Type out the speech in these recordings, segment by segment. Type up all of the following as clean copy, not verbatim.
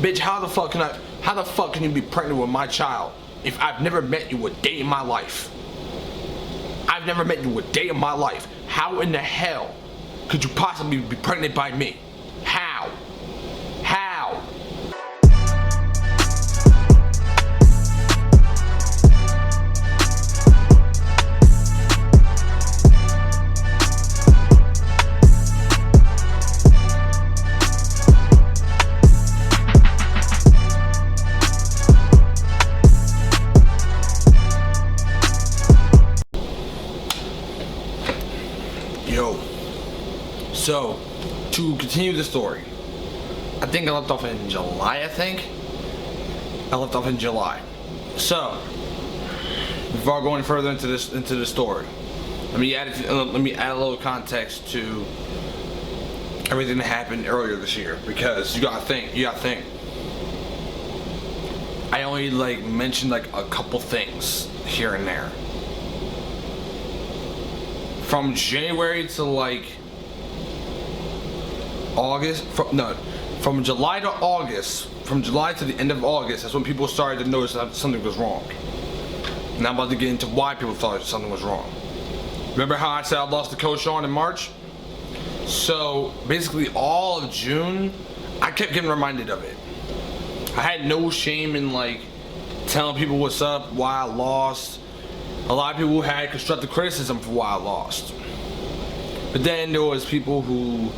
Bitch, how the fuck can you be pregnant with my child if I've never met you a day in my life? I've never met you a day in my life. How in the hell could you possibly be pregnant by me? How? How? Yo, so to continue the story, I think I left off in July. I left off in July. So before I go any further into the story, let me add a little context to everything that happened earlier this year, because you gotta think. I only mentioned a couple things here and there. From January to August, from July to August, from July to the end of August, that's when people started to notice that something was wrong. And I'm about to get into why people thought something was wrong. Remember how I said I lost the coach on in March? So basically all of June, I kept getting reminded of it. I had no shame in telling people what's up, why I lost. A lot of people had constructive criticism for why I lost. But then there was people who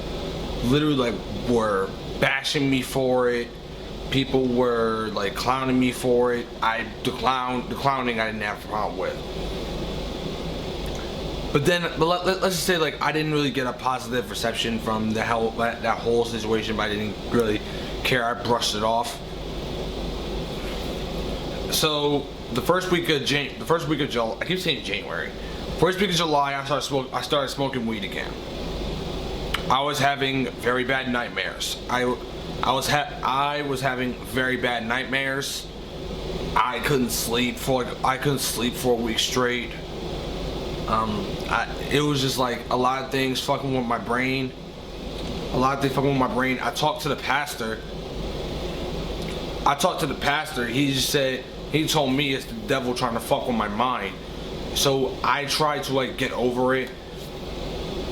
literally were bashing me for it. People were clowning me for it. The clowning I didn't have a problem with. But let's just say I didn't really get a positive reception from that whole situation, but I didn't really care. I brushed it off. So the first week of July, I keep saying January. First week of July, I started smoking weed again. I was having very bad nightmares. I was having very bad nightmares. I couldn't sleep for a week straight. It was just a lot of things fucking with my brain. I talked to the pastor. He told me it's the devil trying to fuck with my mind. So I tried to get over it.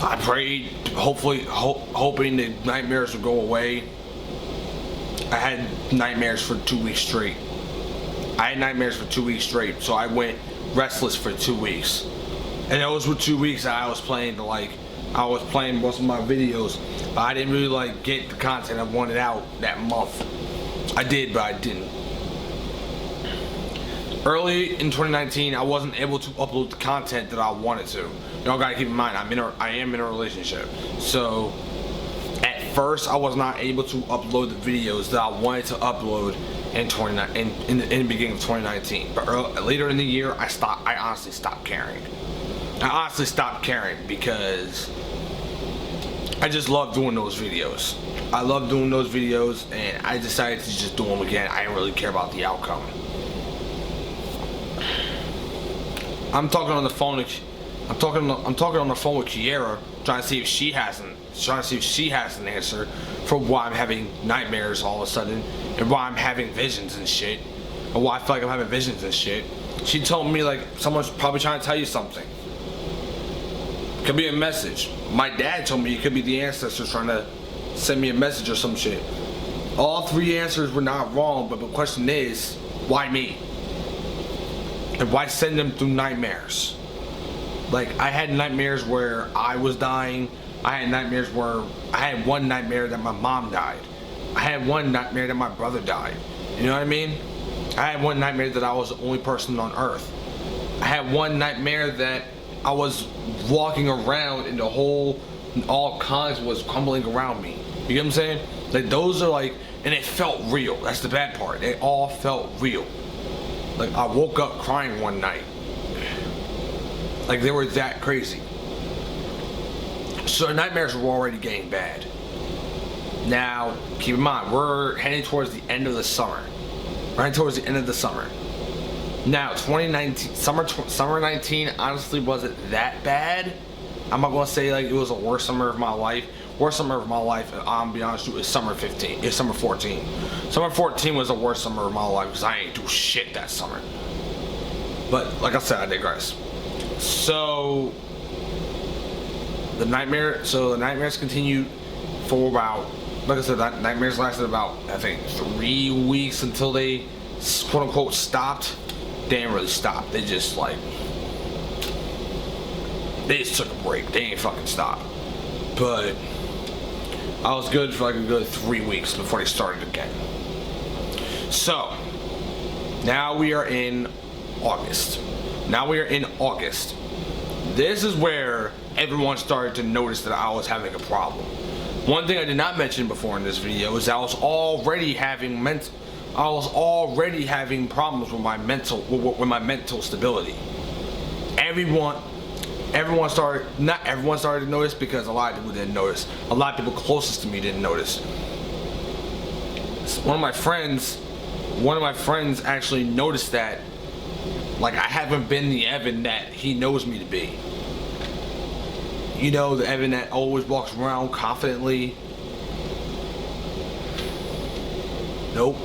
I prayed, hoping the nightmares would go away. I had nightmares for 2 weeks straight. So I went restless for 2 weeks. And those were 2 weeks that I was playing most of my videos, but I didn't really get the content I wanted out that month. I did, but I didn't. Early in 2019, I wasn't able to upload the content that I wanted to. Y'all gotta keep in mind, I am in a relationship. So at first, I was not able to upload the videos that I wanted to upload in the beginning of 2019. But later in the year, I honestly stopped caring. Because I just love doing those videos. And I decided to just do them again. I didn't really care about the outcome. I'm talking on the phone with Kiera, trying to see if she has an answer for why I'm having nightmares all of a sudden, and why I'm having visions and shit, and why I feel like I'm having visions and shit. She told me someone's probably trying to tell you something. Could be a message. My dad told me it could be the ancestors trying to send me a message or some shit. All three answers were not wrong, but the question is, why me? And why send them through nightmares? I had nightmares where I was dying. I had one nightmare that my mom died. I had one nightmare that my brother died. You know what I mean? I had one nightmare that I was the only person on earth. I had one nightmare that I was walking around and all kinds was crumbling around me. You get what I'm saying? Those are and it felt real. That's the bad part. It all felt real. I woke up crying one night. They were that crazy. So the nightmares were already getting bad. Now, keep in mind, we're heading towards the end of the summer. Now, 2019, summer 19 honestly wasn't that bad. I'm not gonna say it was the worst summer of my life. worst summer of my life, and I'm be honest with you, is summer 15. It's summer 14. Summer 14 was the worst summer of my life because I ain't do shit that summer. But like I said, I digress. So the nightmares continued for about, like I said, that nightmares lasted about, I think, 3 weeks until they quote unquote stopped. They didn't really stop. They just took a break. They ain't fucking stopped. But I was good for like a good 3 weeks before they started again. So now we are in August. This is where everyone started to notice that I was having a problem. One thing I did not mention before in this video is that I was already having problems with my mental stability. Not everyone started to notice, because a lot of people didn't notice. A lot of people closest to me didn't notice. One of my friends actually noticed that, like, I haven't been the Evan that he knows me to be. You know, the Evan that always walks around confidently. Nope.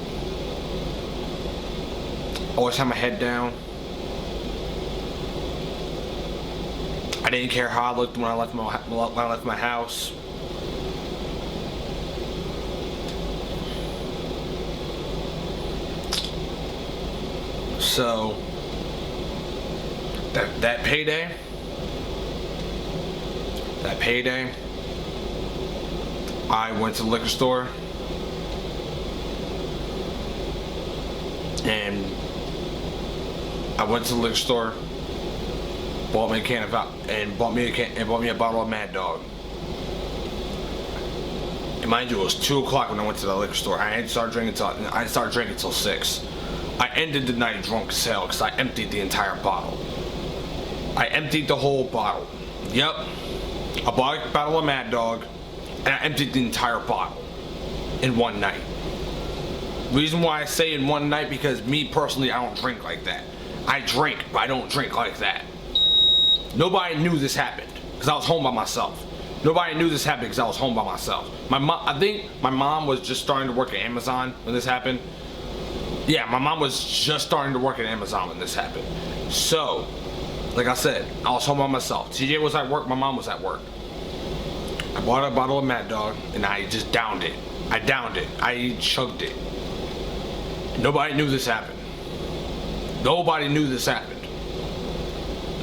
Always have my head down. I didn't care how I looked when I left my house. So that payday, I went to the liquor store and bought me a bottle of Mad Dog. And mind you, it was 2 o'clock when I went to the liquor store. I didn't start drinking till 6. I ended the night drunk as hell because I emptied the entire bottle. I emptied the whole bottle. Yep. I bought a bottle of Mad Dog and I emptied the entire bottle in one night. Reason why I say in one night, because me personally, I don't drink like that. I drink, but I don't drink like that. Nobody knew this happened because I was home by myself. I think my mom was just starting to work at Amazon when this happened. Yeah, my mom was just starting to work at Amazon when this happened. So, like I said, I was home by myself. TJ was at work, my mom was at work. I bought a bottle of Mad Dog and I just downed it. I chugged it. Nobody knew this happened.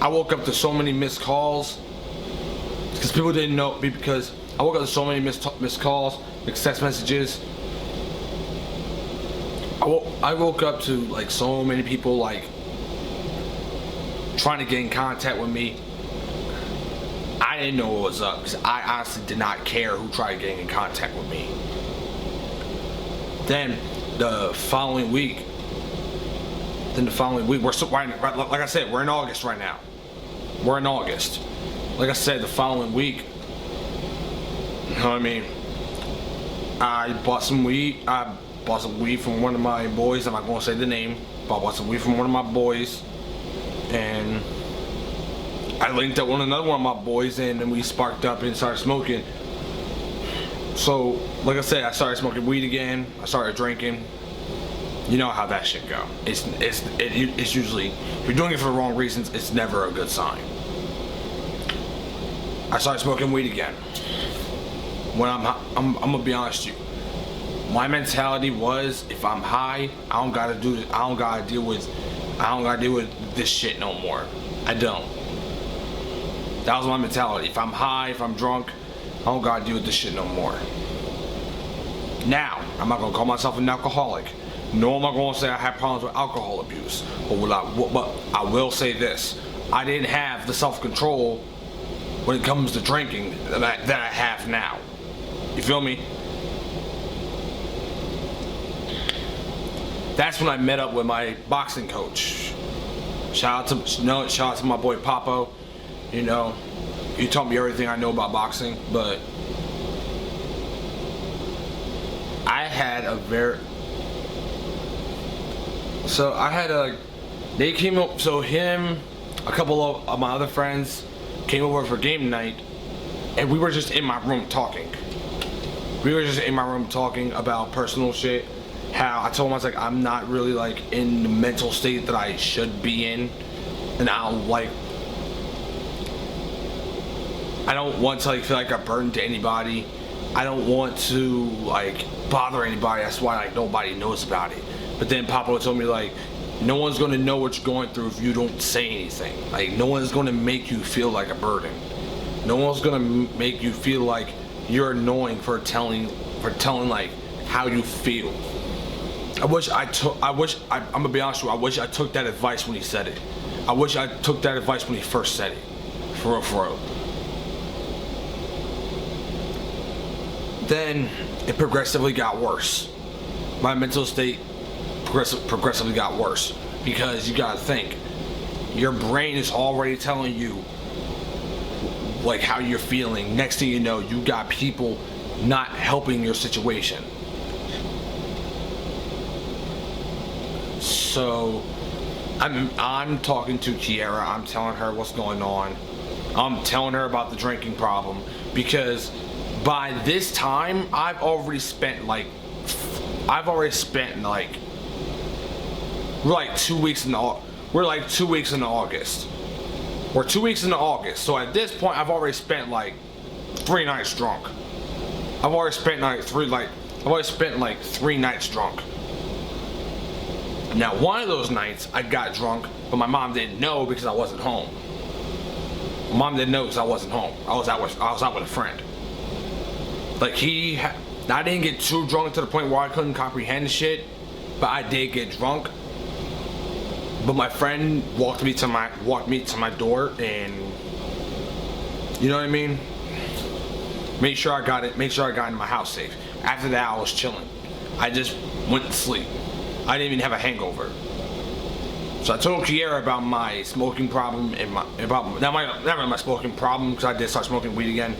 I woke up to so many missed calls because people didn't know, because I woke up to so many missed calls, text messages. I woke up to like so many people like trying to get in contact with me. I didn't know what was up because I honestly did not care who tried getting in contact with me. Then the following week, like I said, we're in August right now. Like I said, the following week, you know what I mean? I bought some weed from one of my boys. I'm not gonna say the name, but I bought some weed from one of my boys, and I linked up with another one of my boys, and then we sparked up and started smoking. So, like I said, I started smoking weed again. I started drinking. You know how that shit go. It's usually, if you're doing it for the wrong reasons, it's never a good sign. I started smoking weed again. When I'm gonna be honest with you. My mentality was, if I'm high, I don't gotta deal with this shit no more. I don't. That was my mentality. If I'm high, if I'm drunk, I don't gotta deal with this shit no more. Now, I'm not gonna call myself an alcoholic. Nor am I gonna say I have problems with alcohol abuse. But I will say this: I didn't have the self-control when it comes to drinking that I have now. You feel me? That's when I met up with my boxing coach. Shout out to my boy Papo. You know, he taught me everything I know about boxing. But I had a they came up, so him, a couple of my other friends came over for game night, and we were just in my room talking. We were just in my room talking about personal shit. How I told him, I was like, I'm not really like in the mental state that I should be in, and I don't want to like feel like a burden to anybody. I don't want to like bother anybody. That's why like nobody knows about it. But then Papa told me like, no one's gonna know what you're going through if you don't say anything. Like no one's gonna make you feel like a burden. No one's gonna make you feel like you're annoying for telling like how you feel. I'm gonna be honest with you, I wish I took that advice when he said it. I wish I took that advice when he first said it. For real, for real. Then it progressively got worse. My mental state progressively got worse, because you gotta think, your brain is already telling you like how you're feeling. Next thing you know, you got people not helping your situation. So I'm talking to Kiara. I'm telling her what's going on. I'm telling her about the drinking problem, because by this time I've already spent like we're like 2 weeks into August. We're 2 weeks into August. So at this point I've already spent like 3 nights drunk. I've already spent like 3 nights drunk. Now one of those nights I got drunk, but my mom didn't know because I wasn't home. My mom didn't know because I wasn't home. I was out with a friend. Like I didn't get too drunk to the point where I couldn't comprehend shit, but I did get drunk. But my friend walked me to my door, and you know what I mean? Make sure I got into my house safe. After that I was chilling. I just went to sleep. I didn't even have a hangover. So I told Kiara about my smoking problem and not really my smoking problem, because I did start smoking weed again.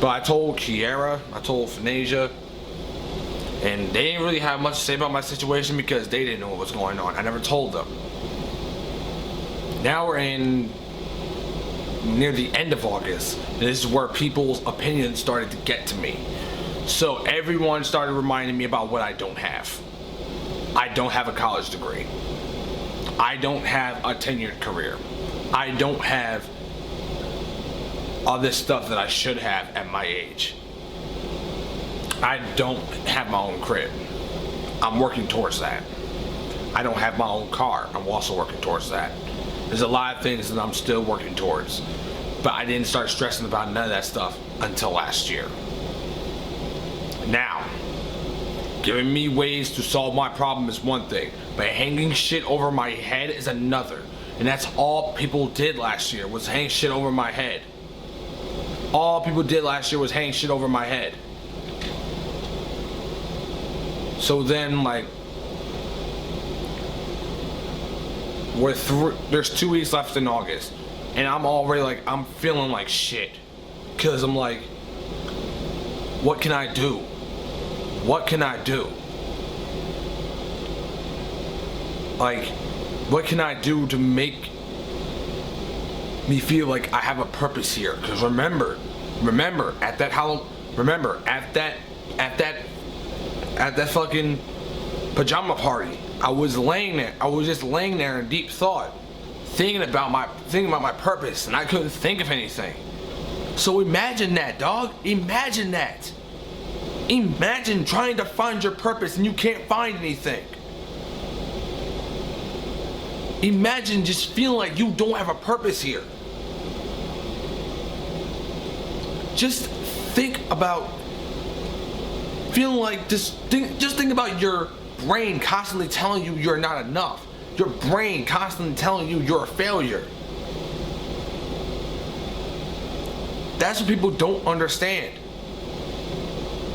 But I told Kiara, I told Phonasia, and they didn't really have much to say about my situation because they didn't know what was going on. I never told them. Now we're near the end of August, and this is where people's opinions started to get to me. So everyone started reminding me about what I don't have. I don't have a college degree. I don't have a tenured career. I don't have all this stuff that I should have at my age. I don't have my own crib. I'm working towards that. I don't have my own car. I'm also working towards that. There's a lot of things that I'm still working towards, but I didn't start stressing about none of that stuff until last year. Now, giving me ways to solve my problem is one thing, but hanging shit over my head is another. And that's all people did last year, was hang shit over my head. All people did last year was hang shit over my head. So then, like, there's 2 weeks left in August, and I'm already like, I'm feeling like shit, because I'm like, what can I do? What can I do? Like, what can I do to make me feel like I have a purpose here? Because remember at that fucking pajama party, I was just laying there in deep thought, thinking about my purpose, and I couldn't think of anything. So imagine that, dog. Imagine that. Imagine trying to find your purpose and you can't find anything. Imagine just feeling like you don't have a purpose here. Just think about feeling like just think about your brain constantly telling you you're not enough. Your brain constantly telling you you're a failure. That's what people don't understand.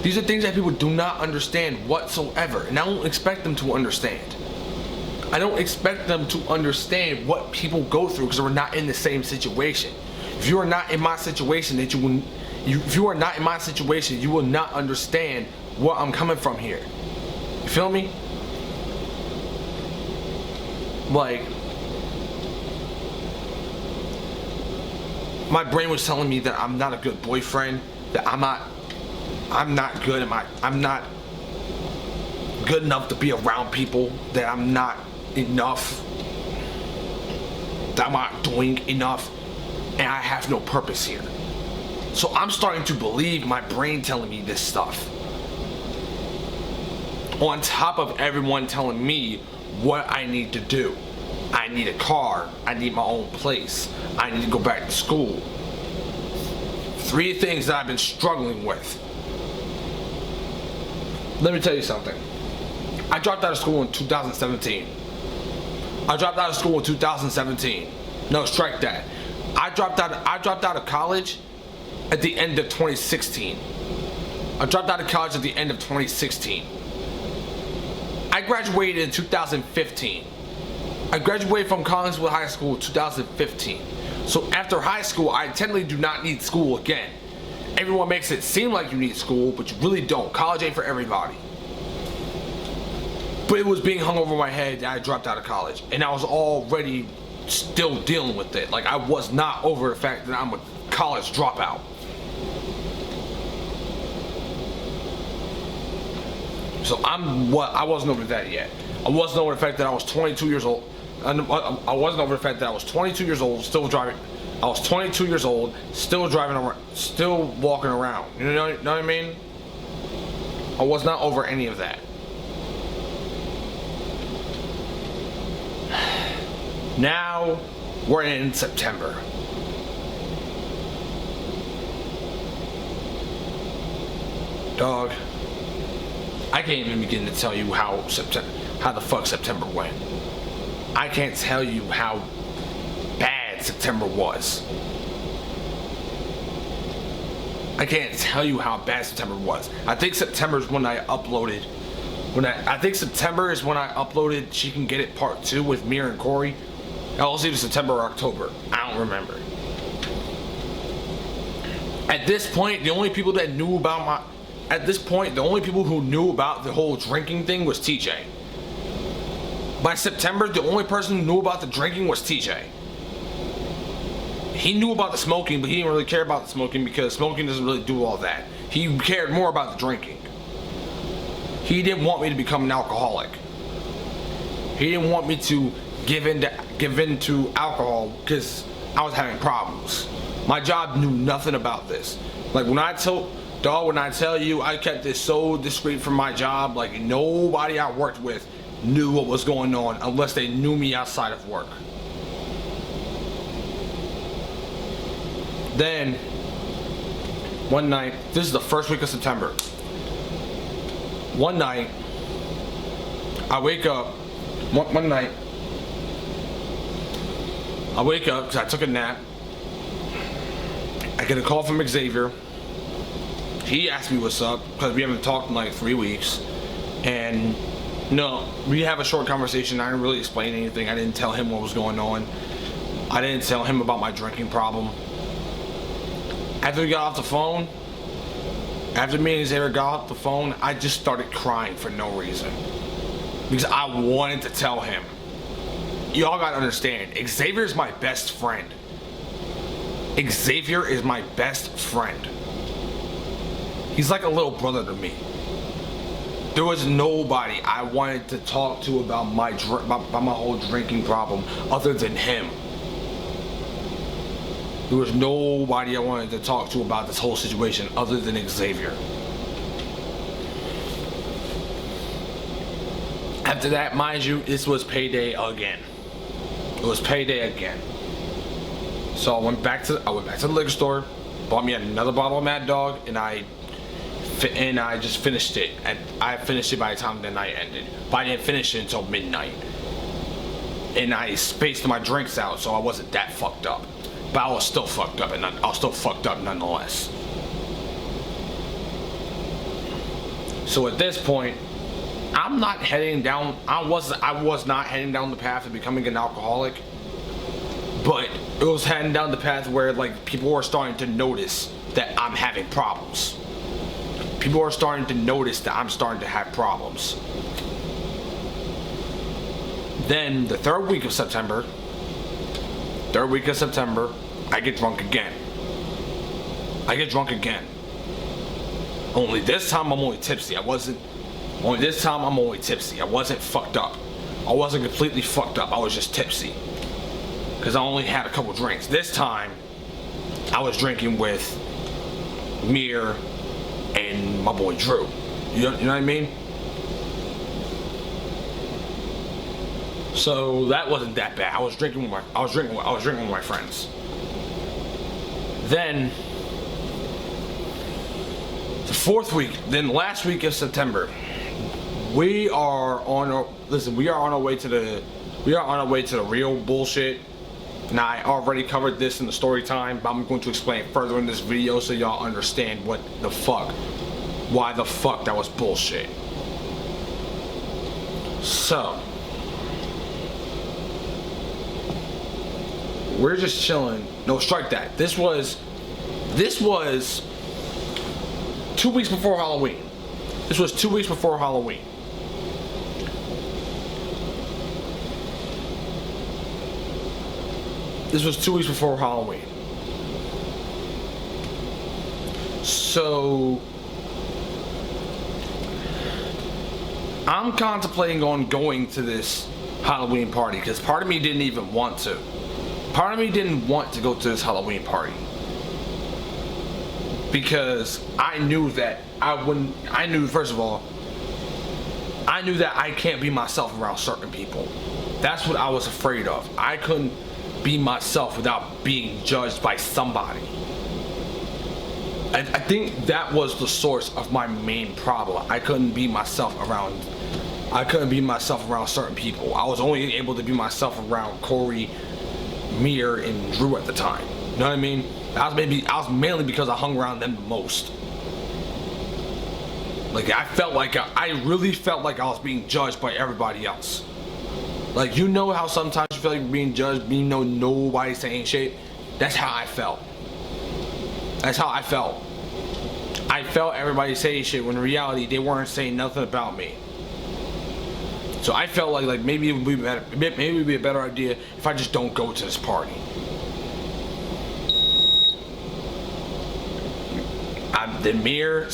These are things that people do not understand whatsoever, and I don't expect them to understand. I don't expect them to understand what people go through, because we're not in the same situation. If you are not in my situation, if you are not in my situation, you will not understand where I'm coming from here. You feel me? My brain was telling me that I'm not a good boyfriend, that I'm not good enough to be around people, that I'm not enough, that I'm not doing enough, and I have no purpose here. So I'm starting to believe my brain telling me this stuff, on top of everyone telling me what I need to do. I need a car, I need my own place, I need to go back to school. 3 things that I've been struggling with. Let me tell you something. I dropped out of school in 2017. I dropped out of school in 2017. No, strike that. I dropped out of college at the end of 2016. I dropped out of college at the end of 2016. I graduated in 2015. I graduated from Collinswood High School in 2015. So after high school, I technically do not need school again. Everyone makes it seem like you need school, but you really don't. College ain't for everybody. But it was being hung over my head that I dropped out of college, and I was already still dealing with it. Like, I was not over the fact that I'm a college dropout. So I wasn't over that yet. I wasn't over the fact that I was 22 years old. I wasn't over the fact that I was 22 years old, still driving. I was 22 years old, still driving around, still walking around. You know what I mean? I was not over any of that. Now we're in September. Dog, I can't even begin to tell you how the fuck September went. I can't tell you how bad September was. I can't tell you how bad September was. I think September is when I uploaded. I think September is when I uploaded She Can Get It Part 2 with Mir and Corey. It was either September or October. I don't remember. At this point, the only people who knew about the whole drinking thing was TJ. By September, the only person who knew about the drinking was TJ. He knew about the smoking, but he didn't really care about the smoking because smoking doesn't really do all that. He cared more about the drinking. He didn't want me to become an alcoholic. He didn't want me to give in to alcohol because I was having problems. My job knew nothing about this. Like when I tell you I kept this so discreet from my job, like nobody I worked with knew what was going on unless they knew me outside of work. Then one night, this is the first week of September. One night, I wake up. One night, I wake up because I took a nap. I get a call from Xavier. He asked me what's up because we haven't talked in like 3 weeks, and no, we have a short conversation. I didn't really explain anything. I didn't tell him what was going on. I didn't tell him about my drinking problem. After we got off the phone, after me and Xavier got off the phone, I just started crying for no reason. Because I wanted to tell him. Y'all gotta understand, Xavier is my best friend. Xavier is my best friend. He's like a little brother to me. There was nobody I wanted to talk to about my whole drinking problem other than him. There was nobody I wanted to talk to about this whole situation other than Xavier. After that, mind you, this was payday again. It was payday again. So I went back to the liquor store, bought me another bottle of Mad Dog, and I just finished it. And I finished it by the time the night ended. But I didn't finish it until midnight. And I spaced my drinks out, so I wasn't that fucked up. But I was still fucked up, and I was still fucked up nonetheless. So at this point, I'm not heading down. I was not heading down the path of becoming an alcoholic, but it was heading down the path where like people are starting to notice that I'm having problems. People are starting to notice that I'm starting to have problems. Then the third week of September, I get drunk again. I get drunk again. Only this time I'm only tipsy. This time I'm only tipsy. I wasn't fucked up. I wasn't completely fucked up. I was just tipsy. Because I only had a couple drinks. This time, I was drinking with Mir and my boy Drew. You know what I mean? So that wasn't that bad. I was drinking with my friends. Then the fourth week, then last week of September, we are on our way to the real bullshit. Now, I already covered this in the story time, but I'm going to explain further in this video so y'all understand why the fuck that was bullshit. So, we're just chilling. No, strike that. This was 2 weeks before Halloween. This was 2 weeks before Halloween. This was 2 weeks before Halloween. So I'm contemplating on going to this Halloween party because part of me didn't even want to. Part of me didn't want to go to this Halloween party because I knew that first of all, I knew that I can't be myself around certain people. That's what I was afraid of. I couldn't be myself without being judged by somebody. I think that was the source of my main problem. I couldn't be myself around certain people. I was only able to be myself around Corey, Mir, and Drew at the time. You know what I mean? I was mainly because I hung around them the most. Like I really felt like I was being judged by everybody else. Like, you know how sometimes you feel like you're being judged, but you know nobody's saying shit? That's how I felt. That's how I felt. I felt everybody saying shit when in reality they weren't saying nothing about me. So I felt like maybe it would be better. Maybe it would be a better idea if I just don't go to this party. Then Mir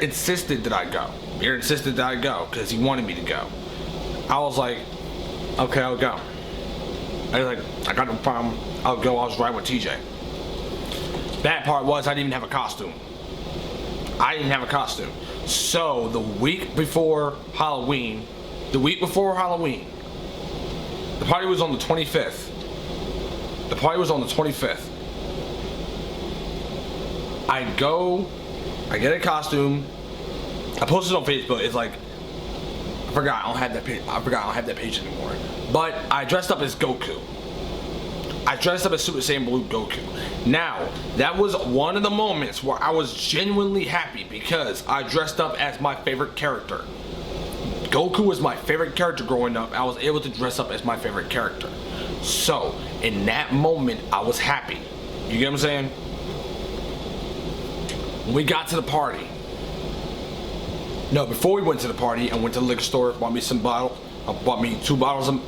insisted that I go. Mir insisted that I go because he wanted me to go. I was like, okay, I'll go. I was like, I got no problem. I'll go. I was riding with TJ. Bad part was I didn't even have a costume. So the week before Halloween, the party was on the 25th. I get a costume. I posted on Facebook. It's like, I forgot I don't have that page anymore. But I dressed up as Goku. I dressed up as Super Saiyan Blue Goku. Now, that was one of the moments where I was genuinely happy because I dressed up as my favorite character. Goku was my favorite character growing up. I was able to dress up as my favorite character. So, in that moment, I was happy. You get what I'm saying? When we got to the party. No, before we went to the party, I went to the liquor store, bought me two bottles of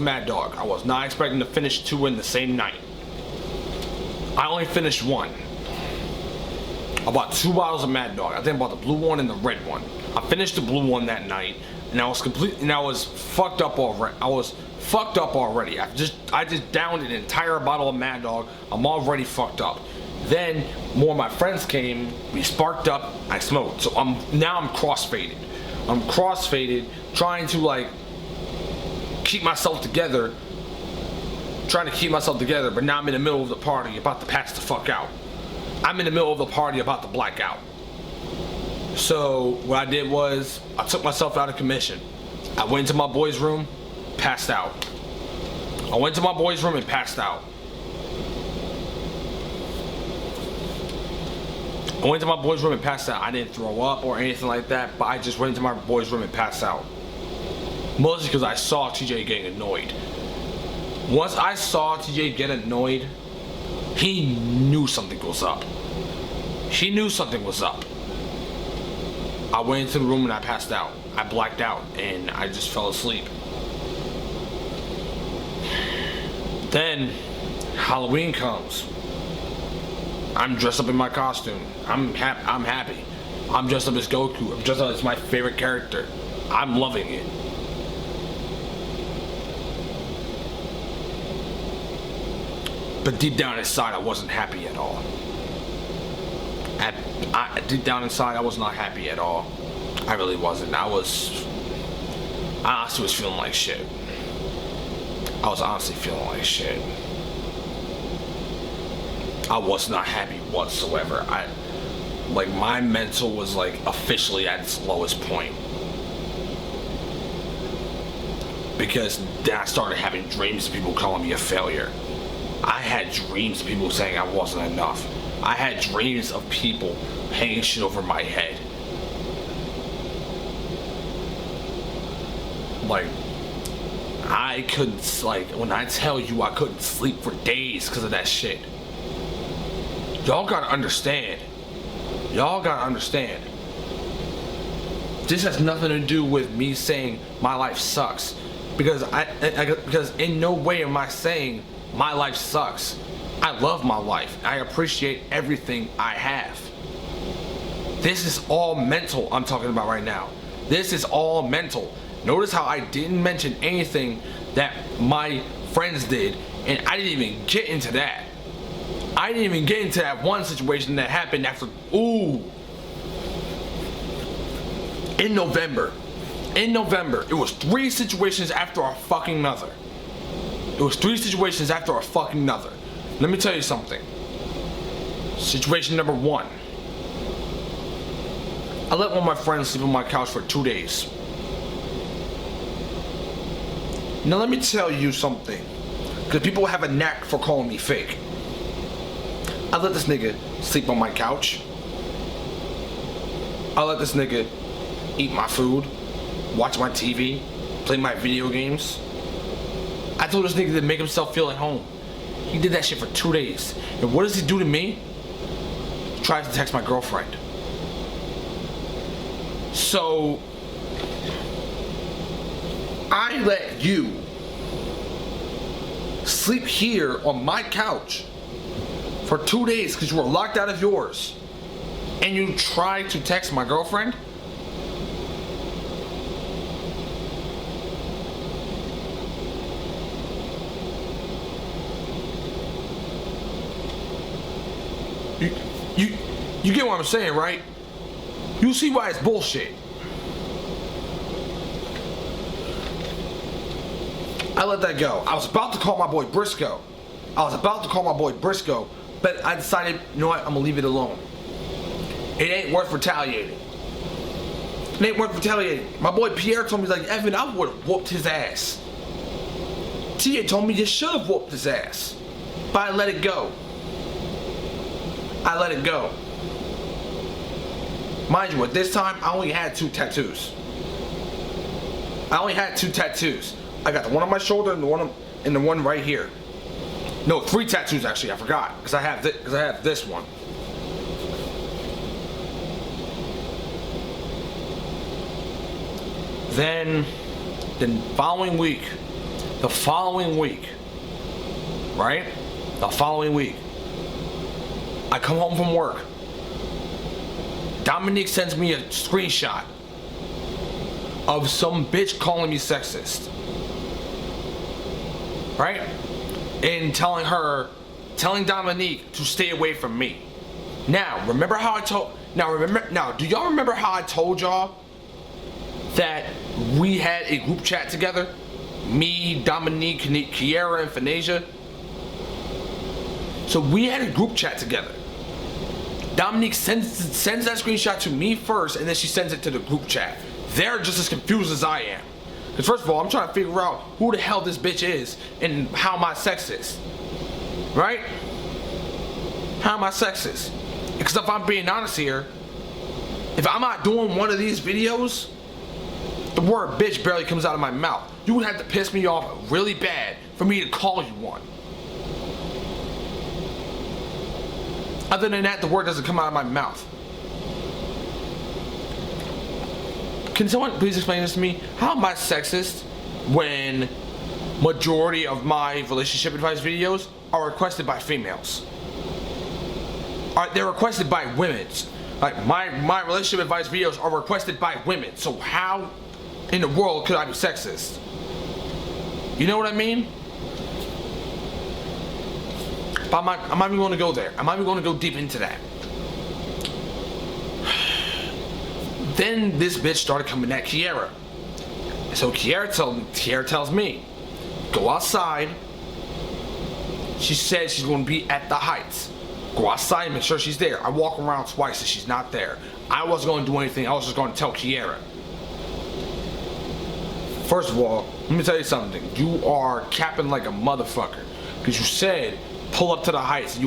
Mad Dog. I was not expecting to finish two in the same night. I only finished one. I bought 2 bottles of Mad Dog. I think I bought the blue one and the red one. I finished the blue one that night, and I was fucked up already. I just downed an entire bottle of Mad Dog. I'm already fucked up. Then more of my friends came, we sparked up, I smoked. So I'm crossfaded. Trying to keep myself together. But now I'm in the middle of the party, about to pass the fuck out. I'm in the middle of the party, about to black out. So what I did was, I took myself out of commission. I went into my boy's room, passed out. I didn't throw up or anything like that, but I just went into my boy's room and passed out. Mostly because I saw TJ getting annoyed. Once I saw TJ get annoyed, he knew something was up. I went into the room and I passed out. I blacked out and I just fell asleep. Then Halloween comes. I'm dressed up in my costume. I'm happy. I'm dressed up as Goku. I'm dressed up as my favorite character. I'm loving it. But deep down inside, I wasn't happy at all. Deep down inside, I was not happy at all. I really wasn't. I honestly was feeling like shit. I was honestly feeling like shit. I was not happy whatsoever. My mental was like officially at its lowest point. Because then I started having dreams of people calling me a failure. I had dreams of people saying I wasn't enough. I had dreams of people hanging shit over my head. Like, I couldn't, like, when I tell you I couldn't sleep for days because of that shit. Y'all gotta understand. Y'all gotta understand. This has nothing to do with me saying my life sucks. Because because in no way am I saying my life sucks. I love my life. I appreciate everything I have. This is all mental I'm talking about right now. This is all mental. Notice how I didn't mention anything that my friends did, and I didn't even get into that. I didn't even get into that one situation that happened after, in November. In November, it was 3 situations after a fucking another. It was 3 situations after a fucking another. Let me tell you something. Situation number 1. I let one of my friends sleep on my couch for 2 days. Now let me tell you something. Because people have a knack for calling me fake. I let this nigga sleep on my couch. I let this nigga eat my food, watch my TV, play my video games. I told this nigga to make himself feel at home. He did that shit for 2 days. And what does he do to me? He tries to text my girlfriend. So, I let you sleep here on my couch for 2 days because you were locked out of yours. And you tried to text my girlfriend? You get what I'm saying, right? You see why it's bullshit. I let that go. I was about to call my boy Briscoe. But I decided, you know what, I'm gonna leave it alone. It ain't worth retaliating. My boy Pierre told me, like, Evan, I would've whooped his ass. Tia told me you should've whooped his ass. But I let it go. Mind you, at this time, I only had 2 tattoos. I got the one on my shoulder and the one right here. No, 3 tattoos actually. I forgot because I have this one. Then the following week, right? The following week, I come home from work. Dominique sends me a screenshot of some bitch calling me sexist. Right? And telling Dominique to stay away from me. Now, do y'all remember how I told y'all that we had a group chat together? Me, Dominique, Kiera, and Phanesia. So we had a group chat together. Dominique sends that screenshot to me first, and then she sends it to the group chat. They're just as confused as I am. Because first of all, I'm trying to figure out who the hell this bitch is and how am I sexist. Right? How am I sexist? Because if I'm being honest here, if I'm not doing one of these videos, the word bitch barely comes out of my mouth. You would have to piss me off really bad for me to call you one. Other than that, the word doesn't come out of my mouth. Can someone please explain this to me? How am I sexist when majority of my relationship advice videos are requested by females? they're requested by women. Like my relationship advice videos are requested by women. So how in the world could I be sexist? You know what I mean? But I'm not even going to go there. I'm not even going to go deep into that. Then this bitch started coming at Kiara. So Kiara tells me, go outside. She said she's going to be at the Heights. Go outside and make sure she's there. I walk around twice and she's not there. I wasn't going to do anything. I was just going to tell Kiara. First of all, let me tell you something. You are capping like a motherfucker. Because you said pull up to the Heights.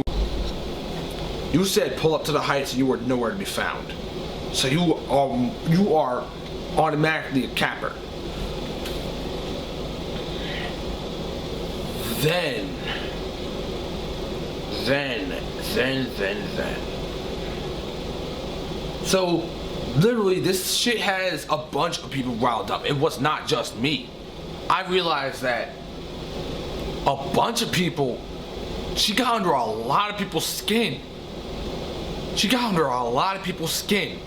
You said pull up to the Heights and you were nowhere to be found. So you are automatically a capper. Then. So, literally, this shit has a bunch of people riled up. It was not just me. I realized that a bunch of people, she got under a lot of people's skin. She got under a lot of people's skin.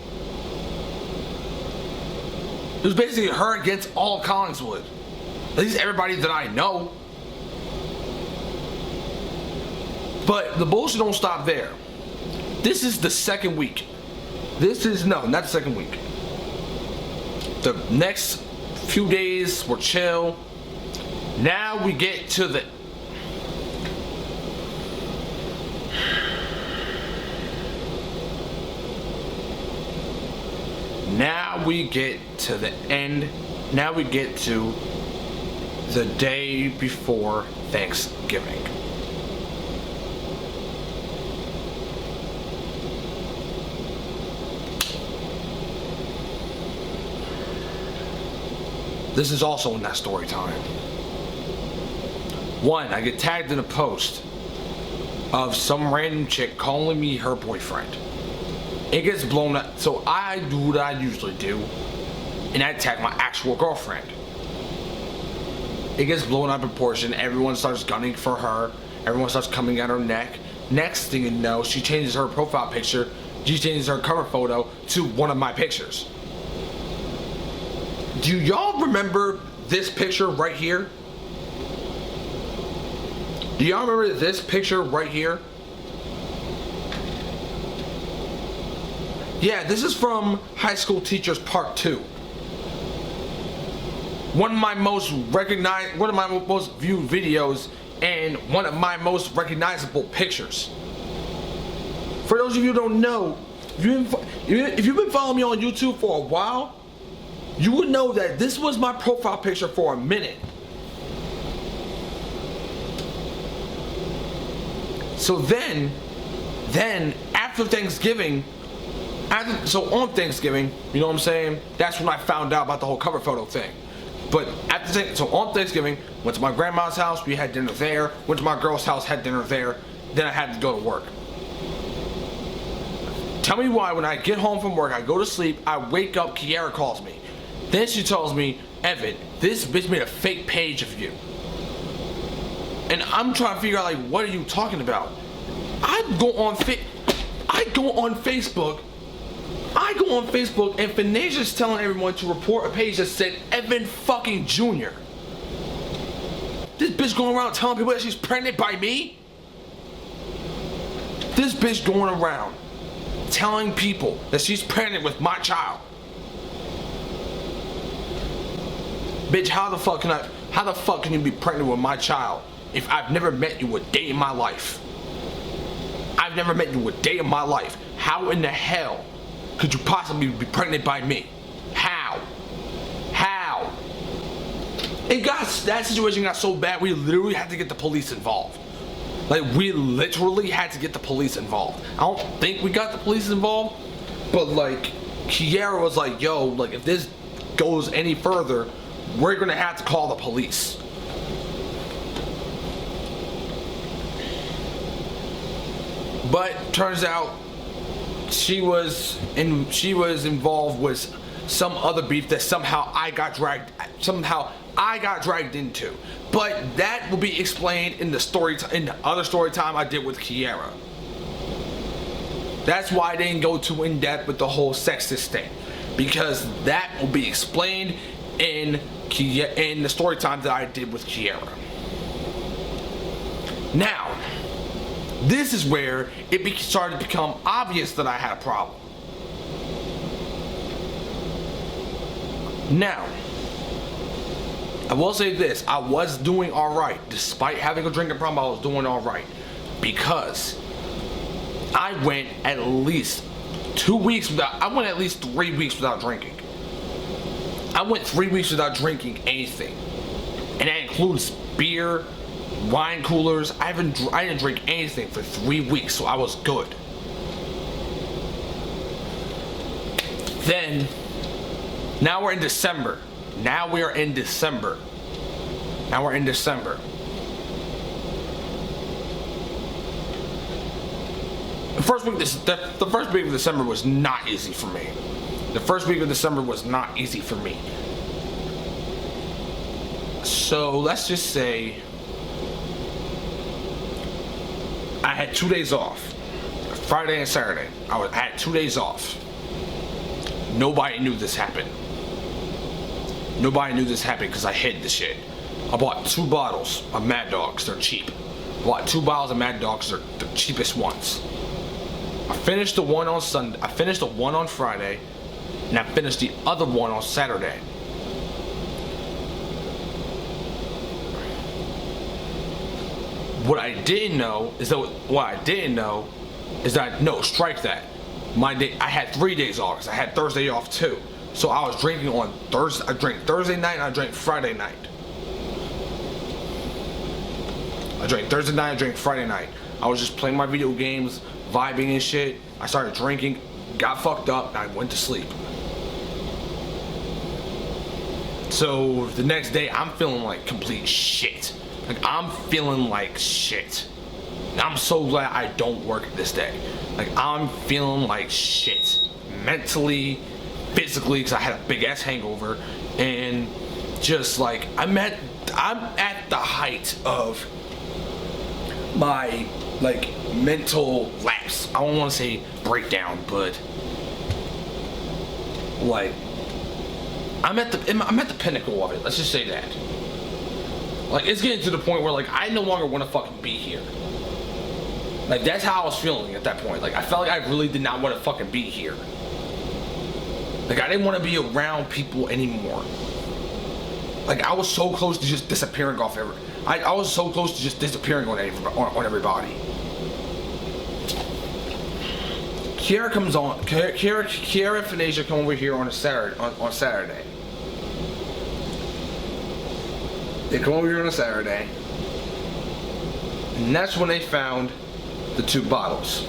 It was basically her against all of Collingswood. At least everybody that I know. But the bullshit don't stop there. This is the second week. No, not the second week. The next few days were chill. Now we get to the end. Now we get to the day before Thanksgiving. This is also in that story time. One, I get tagged in a post of some random chick calling me her boyfriend. It gets blown up, so I do what I usually do, and I tag my actual girlfriend. It gets blown out of proportion. Everyone starts gunning for her. Everyone starts coming at her neck. Next thing you know, she changes her profile picture. She changes her cover photo to one of my pictures. Do y'all remember this picture right here? Do y'all remember this picture right here? Yeah, this is from High School Teachers Part 2. One of my most viewed videos and one of my most recognizable pictures. For those of you who don't know, if you've been following me on YouTube for a while, you would know that this was my profile picture for a minute. So then after Thanksgiving, on Thanksgiving, you know what I'm saying? That's when I found out about the whole cover photo thing. But on Thanksgiving, went to my grandma's house, we had dinner there. Went to my girl's house, had dinner there. Then I had to go to work. Tell me why when I get home from work, I go to sleep, I wake up, Kiara calls me. Then she tells me, Evan, this bitch made a fake page of you. And I'm trying to figure out, like, what are you talking about? I go on Facebook and Finasia's telling everyone to report a page that said Evan fucking Jr. This bitch going around telling people that she's pregnant by me? This bitch going around telling people that she's pregnant with my child. Bitch, how the fuck can you be pregnant with my child if I've never met you a day in my life? I've never met you a day in my life. How in the hell could you possibly be pregnant by me? How? That situation got so bad we literally had to get the police involved. Like, we literally had to get the police involved. I don't think we got the police involved, but like, Kiara was like, yo, like, if this goes any further, we're gonna have to call the police. But turns out she was involved with some other beef that somehow I got dragged into. But that will be explained in the other story time I did with Kiara. That's why I didn't go too in depth with the whole sexist thing, because that will be explained in the story time that I did with Kiera. Now, this is where it started to become obvious that I had a problem. Now, I will say this, I was doing alright. Despite having a drinking problem, I was doing alright. Because I went at least 3 weeks without drinking. I went 3 weeks without drinking anything. And that includes beer, wine coolers. I didn't drink anything for 3 weeks, so I was good. Then, now we're in December. The first week of December was not easy for me. So let's just say I had 2 days off, Friday and Saturday. I had 2 days off. Nobody knew this happened because I hid the shit. I bought 2 bottles of Mad Dogs. They're cheap. I bought 2 bottles of Mad Dogs. They're the cheapest ones. I finished the one on Sunday. I finished the one on Friday, and I finished the other one on Saturday. What I didn't know is that no, strike that. I had 3 days off, because I had Thursday off too. So I was drinking on Thursday. I drank Thursday night and I drank Friday night. I drank Thursday night, I drank Friday night. I was just playing my video games, vibing and shit. I started drinking, got fucked up, and I went to sleep. So the next day, I'm feeling like complete shit. And I'm so glad I don't work this day. I'm feeling like shit. Mentally, physically, because I had a big ass hangover. And just like, I'm at the height of my mental lapse. I don't want to say breakdown, but I'm at the pinnacle of it. Let's just say that. It's getting to the point where I no longer want to fucking be here. That's how I was feeling at that point. I felt like I really did not want to fucking be here. I didn't want to be around people anymore. I was so close to just disappearing off I was so close to just disappearing on everybody. Kiera comes on. Kiera and Phoenacia come over here on Saturday. They come over here on a Saturday, and that's when they found the 2 bottles.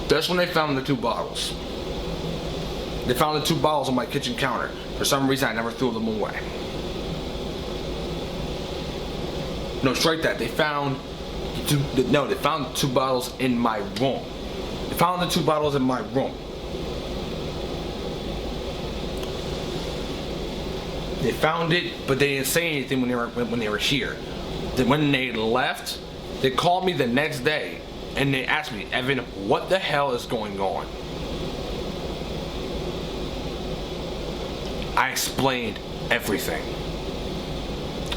They found the 2 bottles on my kitchen counter. For some reason, I never threw them away. No, strike that. They found the 2 bottles in my room. They found the 2 bottles in my room. They found it, but they didn't say anything when they were here. Then when they left, they called me the next day and they asked me, Evan, what the hell is going on? I explained everything.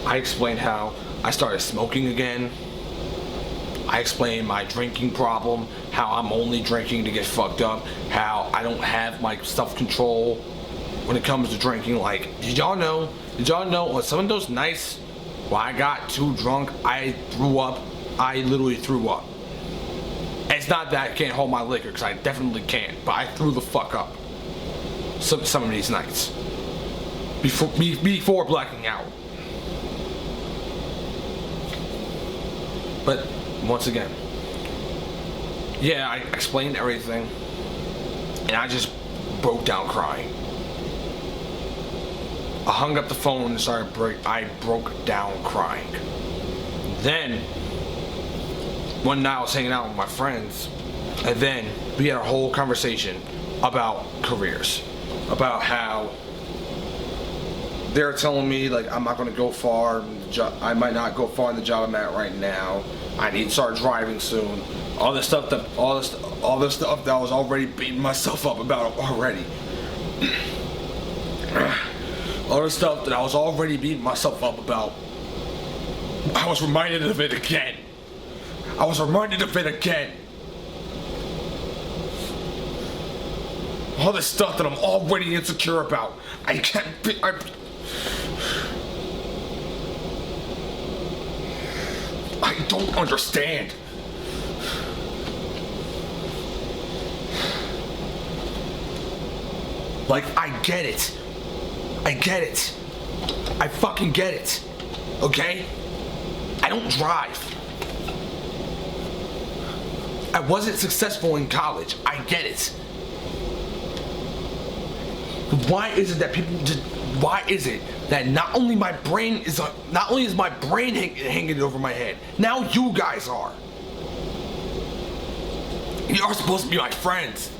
I explained how I started smoking again. I explained my drinking problem, how I'm only drinking to get fucked up, how I don't have my self-control when it comes to drinking. Did y'all know on some of those nights when I got too drunk, I threw up. I literally threw up. It's not that I can't hold my liquor, because I definitely can't, but I threw the fuck up some of these nights before blacking out. But once again, yeah, I explained everything, and I just broke down crying. I hung up the phone and I broke down crying. Then, one night I was hanging out with my friends, and then we had a whole conversation about careers. About how they're telling me like I'm not gonna go far. I might not go far in the job I'm at right now. I need to start driving soon. All this stuff that I was already beating myself up about already. All the stuff that I was already beating myself up about. I was reminded of it again. I was reminded of it again. All this stuff that I'm already insecure about. I can't be. I don't understand. Like, I get it. I get it. I fucking get it. Okay? I don't drive. I wasn't successful in college. I get it. Why is it that people just? Why is it that not only is my brain hanging over my head, now you guys are. You are supposed to be my friends.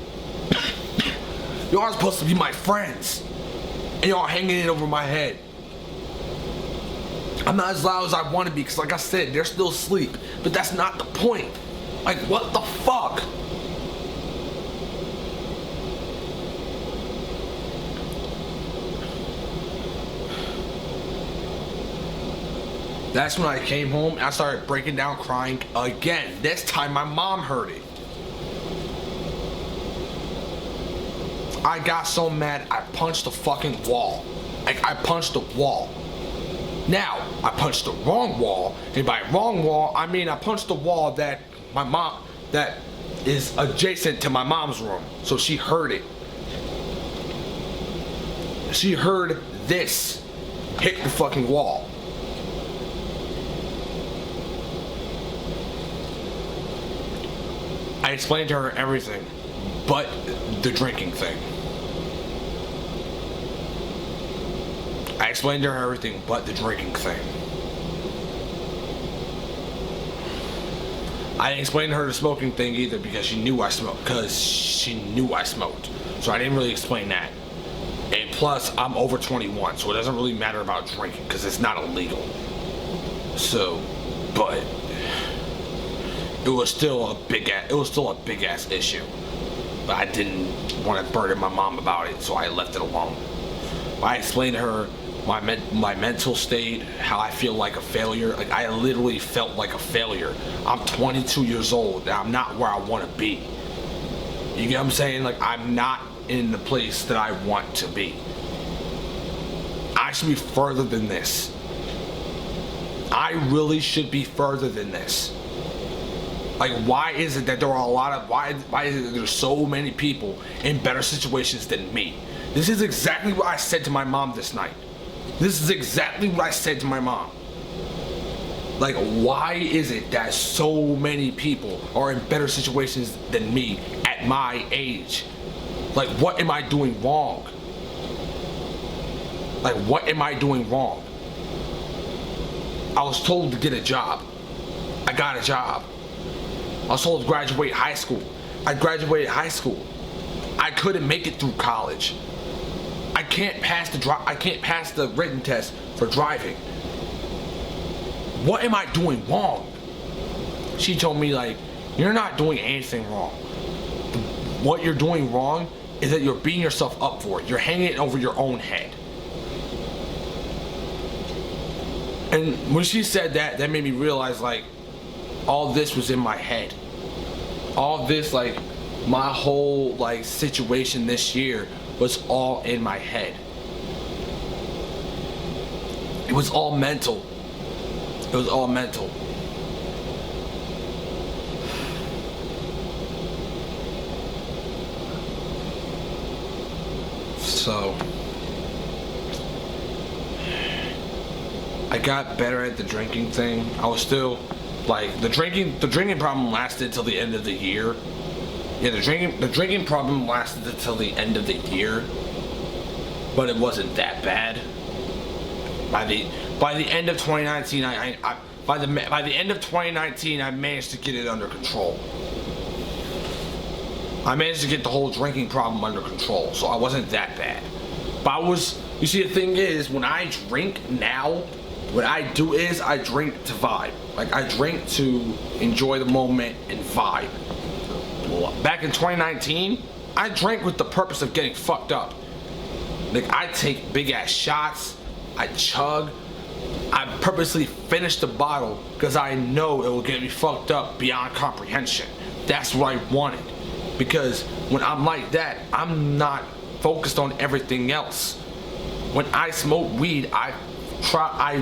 You are supposed to be my friends, and y'all hanging it over my head. I'm not as loud as I want to be, because like I said, they're still asleep. But that's not the point. Like, what the fuck? That's when I came home and I started breaking down crying again. This time my mom heard it. I got so mad I punched the fucking wall. Like, I punched the wall. Now, I punched the wrong wall, and by wrong wall, I mean I punched the wall that that is adjacent to my mom's room. So she heard it. She heard this hit the fucking wall. I explained to her everything, but the drinking thing. I explained to her everything but the drinking thing. I didn't explain to her the smoking thing either, because she knew I smoked. So I didn't really explain that. And plus, I'm over 21, so it doesn't really matter about drinking because it's not illegal. So, but it was still a big ass issue. But I didn't want to burden my mom about it, so I left it alone. I explained to her my mental state, how I feel like a failure. Like, I literally felt like a failure. I'm 22 years old and I'm not where I want to be. You get what I'm saying? Like, I'm not in the place that I want to be. I should be further than this. I really should be further than this. Like, why is it that there are why is it that there's so many people in better situations than me? This is exactly what I said to my mom this night. This is exactly what I said to my mom. Like, why is it that so many people are in better situations than me at my age? Like, what am I doing wrong? Like, what am I doing wrong? I was told to get a job. I got a job. I was told to graduate high school. I graduated high school. I couldn't make it through college. I can't pass the written test for driving. What am I doing wrong? She told me, like, you're not doing anything wrong. What you're doing wrong is that you're beating yourself up for it. You're hanging it over your own head. And when she said that, that made me realize, like, all this was in my head. All this, like, my whole, like, situation this year was all in my head. It was all mental. It was all mental. So I got better at the drinking thing. I was still, like, the drinking problem lasted till the end of the year. Yeah, the drinking problem lasted until the end of the year, but it wasn't that bad. By the end of 2019, by the end of 2019, I managed to get it under control. I managed to get the whole drinking problem under control, so I wasn't that bad. But You see, the thing is, when I drink now, what I do is I drink to vibe. Like, I drink to enjoy the moment and vibe. Back in 2019, I drank with the purpose of getting fucked up. Like, I take big ass shots, I chug, I purposely finish the bottle because I know it will get me fucked up beyond comprehension. That's what I wanted. Because when I'm like that, I'm not focused on everything else. When I smoke weed, I try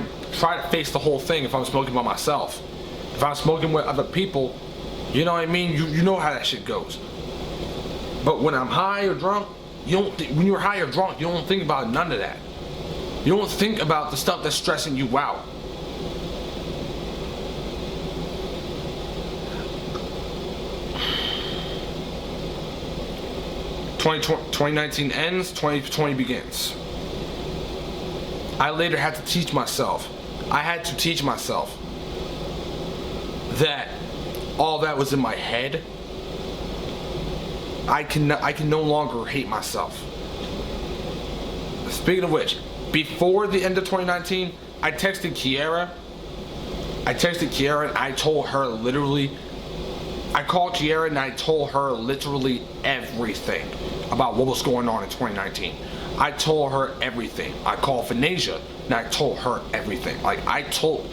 to face the whole thing if I'm smoking by myself. If I'm smoking with other people, you know what I mean? You know how that shit goes. But when I'm high or drunk, when you're high or drunk, you don't think about none of that. You don't think about the stuff that's stressing you out. Twenty 2019 ends, 2020 begins. I later had to teach myself. I had to teach myself that all that was in my head. I can no longer hate myself. Speaking of which, before the end of 2019, I texted Kiara and I told her literally, I called Kiara and I told her literally everything about what was going on in 2019. I told her everything. I called Phonasia and I told her everything. I told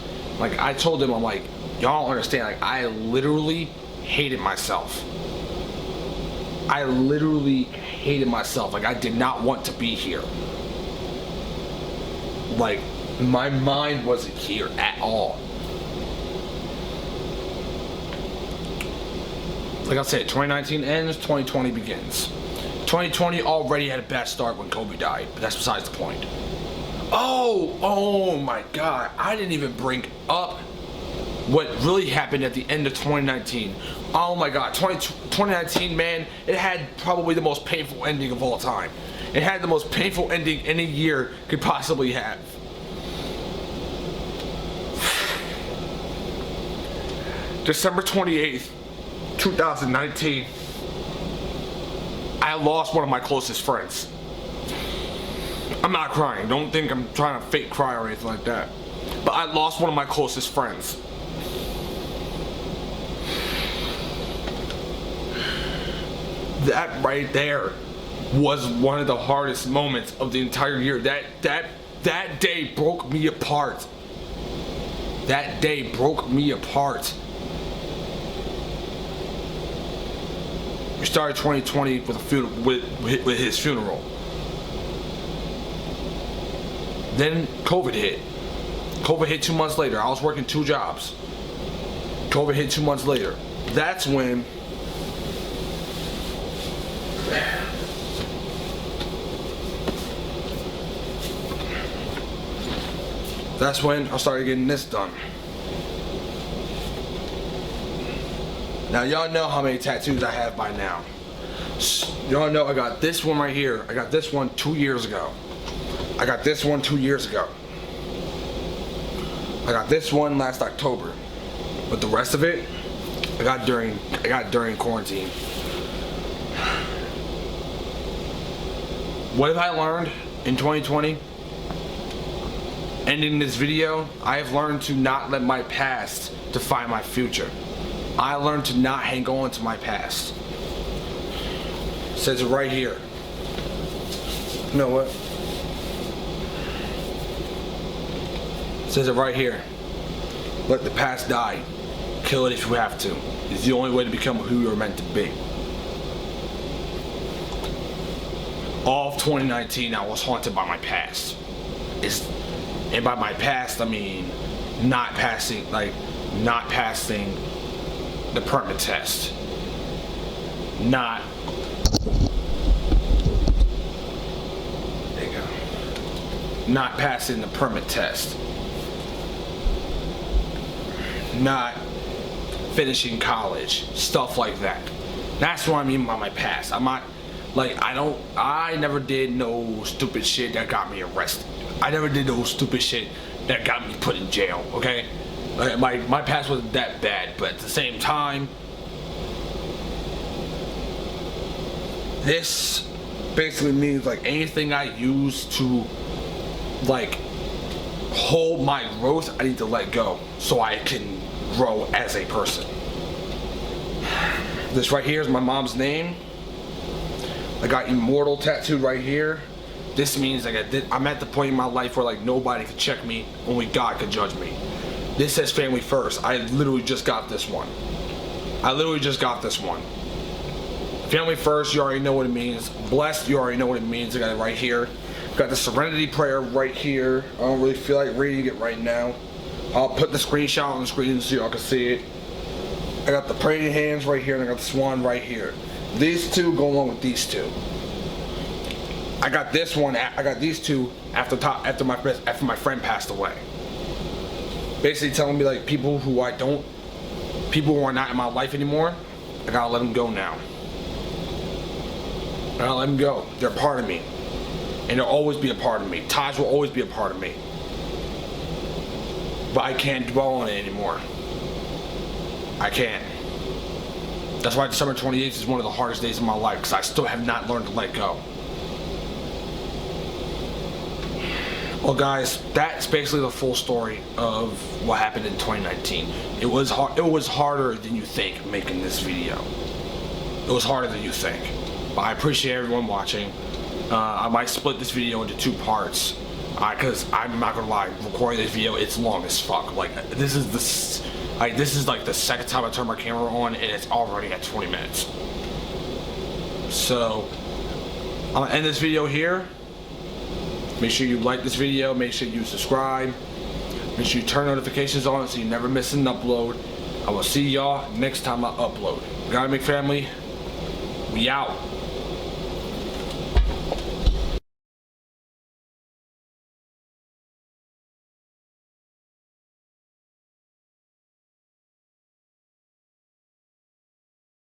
them, I'm like, y'all don't understand. Like, I literally hated myself. I literally hated myself. Like, I did not want to be here. Like, my mind wasn't here at all. Like I said, 2019 ends, 2020 begins. 2020 already had a bad start when Kobe died, but that's besides the point. Oh my God, I didn't even bring up what really happened at the end of 2019. Oh my God, 2019, man, it had probably the most painful ending of all time. It had the most painful ending any year could possibly have. December 28th, 2019, I lost one of my closest friends. I'm not crying. Don't think I'm trying to fake cry or anything like that. But I lost one of my closest friends. That right there was one of the hardest moments of the entire year. That day broke me apart. That day broke me apart. We started 2020 with a funeral, with his funeral. Then COVID hit. COVID hit 2 months later. I was working 2 jobs. COVID hit 2 months later. That's when I started getting this done. Now y'all know how many tattoos I have by now. Y'all know I got this one right here. I got this one 2 years ago. I got this one 2 years ago. I got this one last October. But the rest of it, I got during quarantine. What have I learned in 2020? Ending this video, I have learned to not let my past define my future. I learned to not hang on to my past. It says it right here. You know what? It says it right here. Let the past die. Kill it if you have to. It's the only way to become who you're meant to be. All of 2019, I was haunted by my past. And by my past, I mean not passing the permit test. Not passing the permit test. Not finishing college. Stuff like that. That's what I mean by my past. I'm not I never did no stupid shit that got me arrested. I never did no stupid shit that got me put in jail, okay? Like, my past wasn't that bad, but at the same time, this basically means like anything I use to like hold my growth, I need to let go so I can grow as a person. This right here is my mom's name. I got immortal tattooed right here. This means like I'm at the point in my life where like nobody could check me, only God could judge me. This says family first. I literally just got this one. Family first, you already know what it means. Blessed, you already know what it means. I got it right here. Got the Serenity Prayer right here. I don't really feel like reading it right now. I'll put the screenshot on the screen so y'all can see it. I got the praying hands right here, and I got the swan right here. These two go along with these two. I got this one. I got these two after my friend passed away. Basically telling me like people who are not in my life anymore, I gotta let them go now. I gotta let them go. They're a part of me, and they'll always be a part of me. Ties will always be a part of me, but I can't dwell on it anymore. I can't. That's why December 28th is one of the hardest days of my life, because I still have not learned to let go. Well guys, that's basically the full story of what happened in 2019. It was harder than you think making this video. It was harder than you think. But I appreciate everyone watching. I might split this video into 2 parts. Because I'm not gonna lie, recording this video, it's long as fuck. Like this is like the second time I turn my camera on, and it's already at 20 minutes. So I'm gonna end this video here. Make sure you like this video, make sure you subscribe, make sure you turn notifications on so you never miss an upload. I will see y'all next time I upload. Godamake family, we out.